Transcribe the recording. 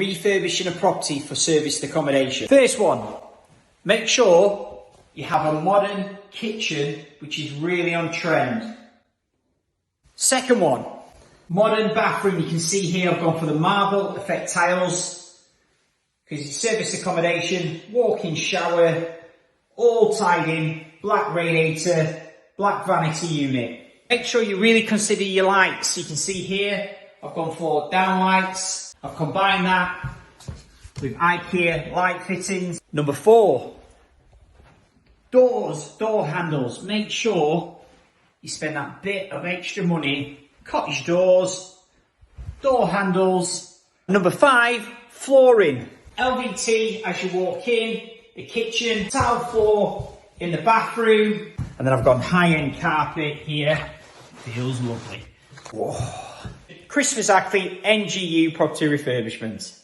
Refurbishing a property for serviced accommodation. First one, make sure you have a modern kitchen, which is really on trend. Second one, modern bathroom. You can see here I've gone for the marble effect tiles because it's serviced accommodation, walk-in shower, all tied in, black radiator, black vanity unit. Make sure you really consider your lights. You can see here I've gone for down lights. I've combined that with IKEA light fittings. Number 4, doors, door handles. Make sure you spend that bit of extra money. Cottage doors, door handles. Number 5, flooring. LVT as you walk in, the kitchen, tile floor in the bathroom. And then I've got high-end carpet here. Feels lovely. Whoa. Christmas Ackley NGU property refurbishment.